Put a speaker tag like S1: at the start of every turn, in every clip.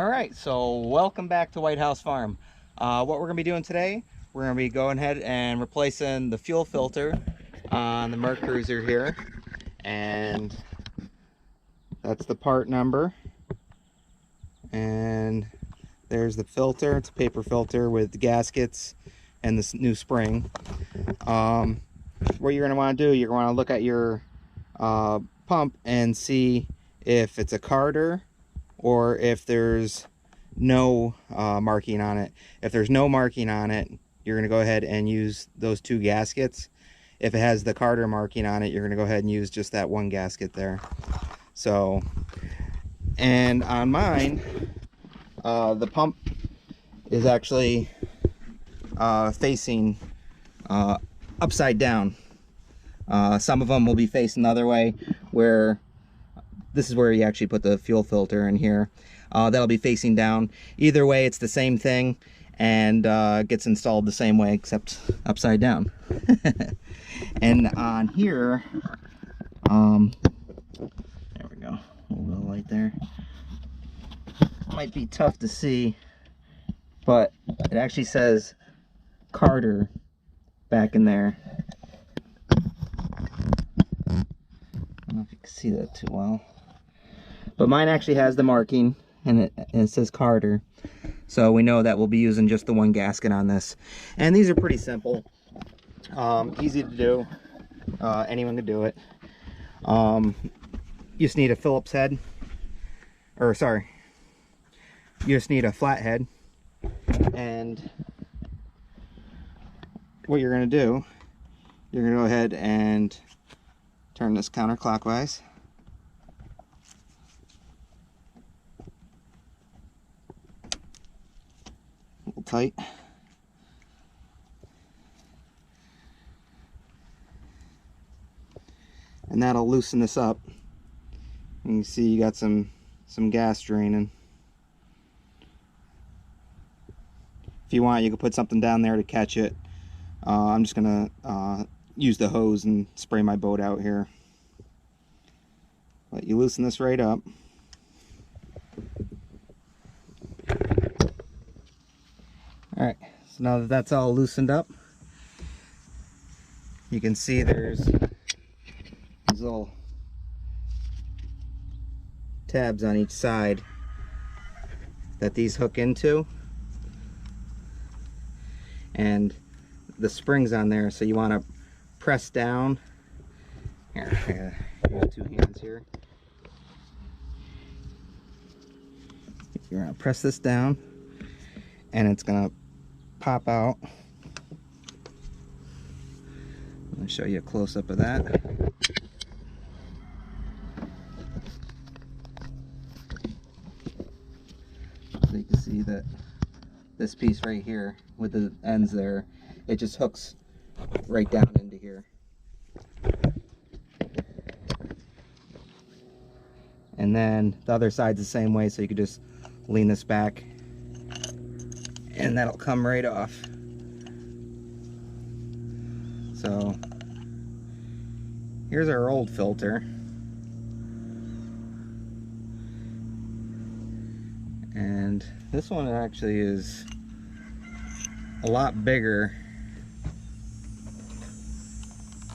S1: All right, so welcome back to White House Farm. What we're going to be doing today, we're going to be going ahead and replacing the fuel filter on the Mercruiser here. And that's the part number. And there's the filter. It's a paper filter with gaskets and this new spring. What you're going to want to do, you're going to want to look at your pump and see if it's a Carter or if there's no marking on it. If there's no marking on it, you're going to go ahead and use those two gaskets. If it has the Carter marking on it, you're going to go ahead and use just that one gasket there. So, and on mine, the pump is actually facing upside down. Some of them will be facing the other way, where this is where you actually put the fuel filter in here. That'll be facing down. Either way, it's the same thing, and gets installed the same way, except upside down. And on here, there we go, a little bit of light there. Might be tough to see, but it actually says Carter back in there. I don't know if you can see that too well, but mine actually has the marking, and it says Carter, so we know that we'll be using just the one gasket on this. And these are pretty simple, easy to do. Anyone can do it. You just need a Phillips head, or sorry, you just need a flat head. And what you're going to do, you're going to go ahead and turn this counterclockwise. A little tight. And that'll loosen this up. And you see you got some gas draining. If you want, you can put something down there to catch it. I'm just gonna use the hose and spray my boat out here. But you loosen this right up. Alright, so now that that's all loosened up, you can see there's these little tabs on each side that these hook into, and the spring's on there, so you want to press down. Here, I got two hands here. You're going to press this down, and it's going to pop out. I'm going to show you a close-up of that. So you can see that this piece right here with the ends there, it just hooks right down into here. And then the other side's the same way, so you could just lean this back and that'll come right off. So here's our old filter, and this one actually is a lot bigger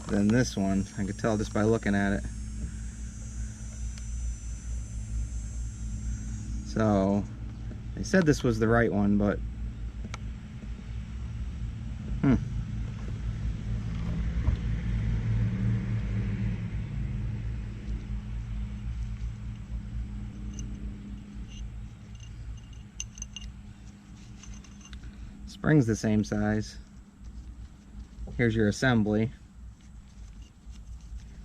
S1: than this one. I could tell just by looking at it. So they said this was the right one, but spring's the same size. Here's your assembly.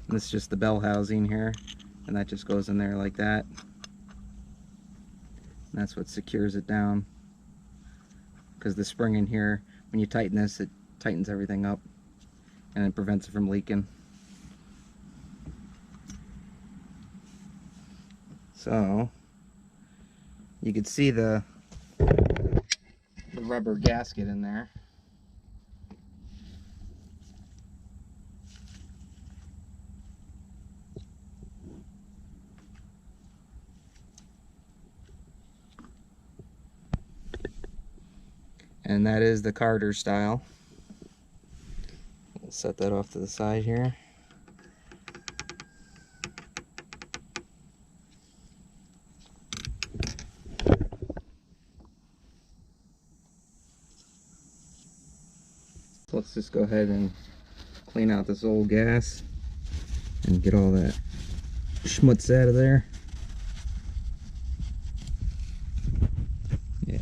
S1: And this is just the bell housing here, and that just goes in there like that. And that's what secures it down, because the spring in here, when you tighten this, it tightens everything up and it prevents it from leaking. So you can see the rubber gasket in there. and that is the Carter style. We'll set that off to the side here. Let's just go ahead and clean out this old gas and get all that schmutz out of there. Yeah.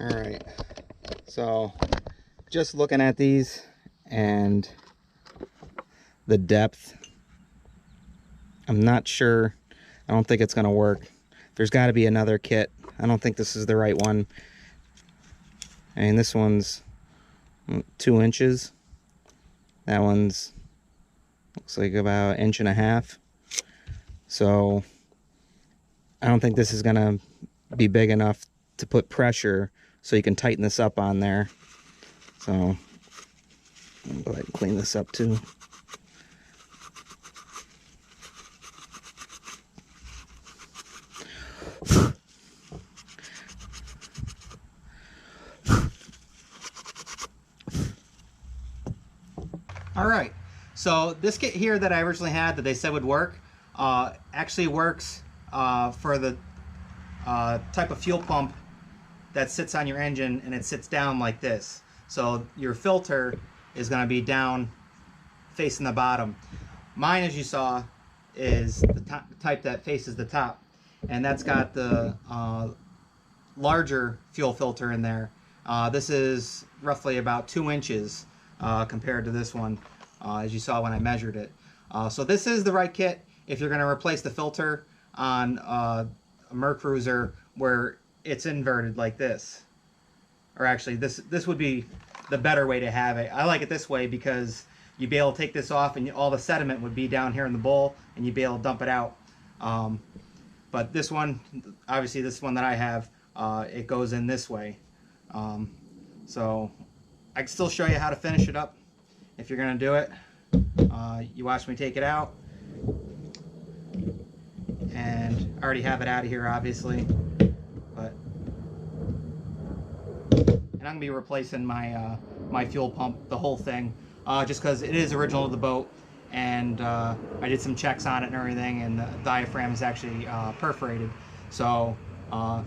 S1: Alright, so just looking at these and the depth, I'm not sure. I don't think it's going to work. There's got to be another kit. I don't think this is the right one. I mean, this one's 2 inches. That one's looks like about 1.5 inches. So I don't think this is going to be big enough to put pressure so you can tighten this up on there. So I'll go ahead and clean this up too. Alright, so this kit here that I originally had that they said would work actually works for the type of fuel pump that sits on your engine, and it sits down like this. So your filter is going to be down facing the bottom. Mine, as you saw, is the type that faces the top, and that's got the larger fuel filter in there. This is roughly about 2 inches compared to this one, as you saw when I measured it. So this is the right kit if you're going to replace the filter on a Mercruiser where it's inverted like this. Or actually, this would be the better way to have it. I like it this way because you'd be able to take this off and all the sediment would be down here in the bowl and you'd be able to dump it out. But this one, obviously this one that I have, it goes in this way. So I can still show you how to finish it up if you're going to do it. You watch me take it out. And I already have it out of here, obviously. And I'm gonna be replacing my my fuel pump, the whole thing, just because it is original to the boat, and I did some checks on it and everything, and the diaphragm is actually perforated. So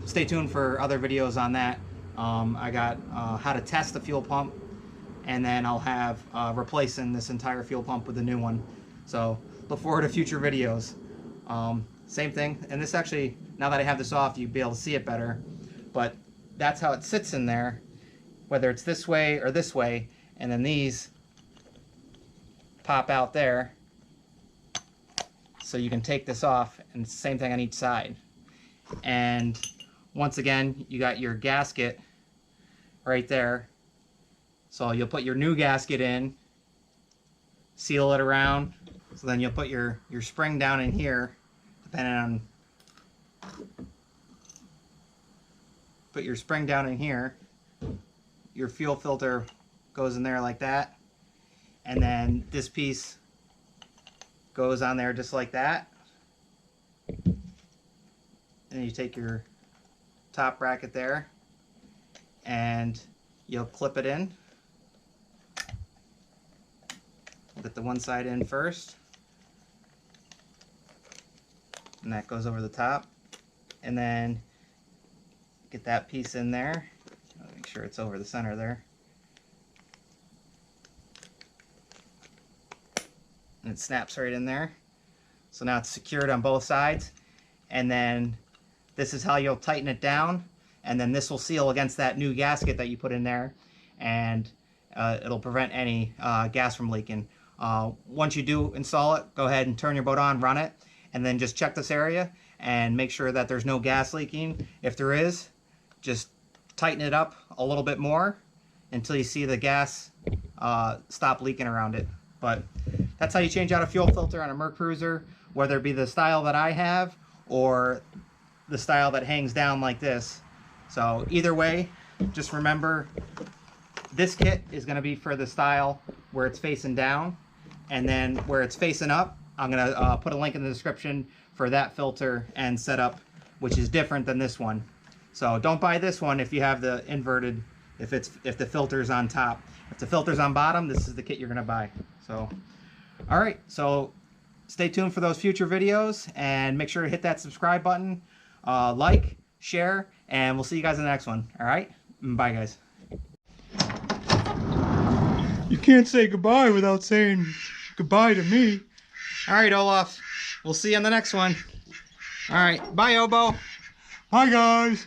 S1: stay tuned for other videos on that. I got how to test the fuel pump, and then I'll have replacing this entire fuel pump with a new one. So look forward to future videos. Same thing, and this actually, now that I have this off, you'll be able to see it better, but that's how it sits in there, whether it's this way or this way, and then these pop out there, so you can take this off, and it's the same thing on each side. And once again, you got your gasket right there, so you'll put your new gasket in, seal it around, so then you'll put your spring down in here, depending on, put your spring down in here, your fuel filter goes in there like that, and then this piece goes on there just like that, and then you take your top bracket there and you'll clip it in. Get the one side in first, and that goes over the top, and then get that piece in there. Make sure it's over the center there. and it snaps right in there. So now it's secured on both sides, and then this is how you'll tighten it down, and then this will seal against that new gasket that you put in there, and it'll prevent any gas from leaking. Once you do install it, go ahead and turn your boat on, run it, and then just check this area and make sure that there's no gas leaking. If there is, just tighten it up a little bit more until you see the gas stop leaking around it. But that's how you change out a fuel filter on a Mercruiser, whether it be the style that I have or the style that hangs down like this. So either way, just remember this kit is going to be for the style where it's facing down, and then where it's facing up, I'm going to put a link in the description for that filter and setup, which is different than this one. So don't buy this one if you have the inverted, if the filter's on top. If the filter's on bottom, this is the kit you're going to buy. So all right, so stay tuned for those future videos, and make sure to hit that subscribe button, like, share, and we'll see you guys in the next one. All right, bye guys.
S2: You can't say goodbye without saying goodbye to me.
S1: All right, Olaf, we'll see you on the next one. All right, bye, Obo.
S2: Bye, guys.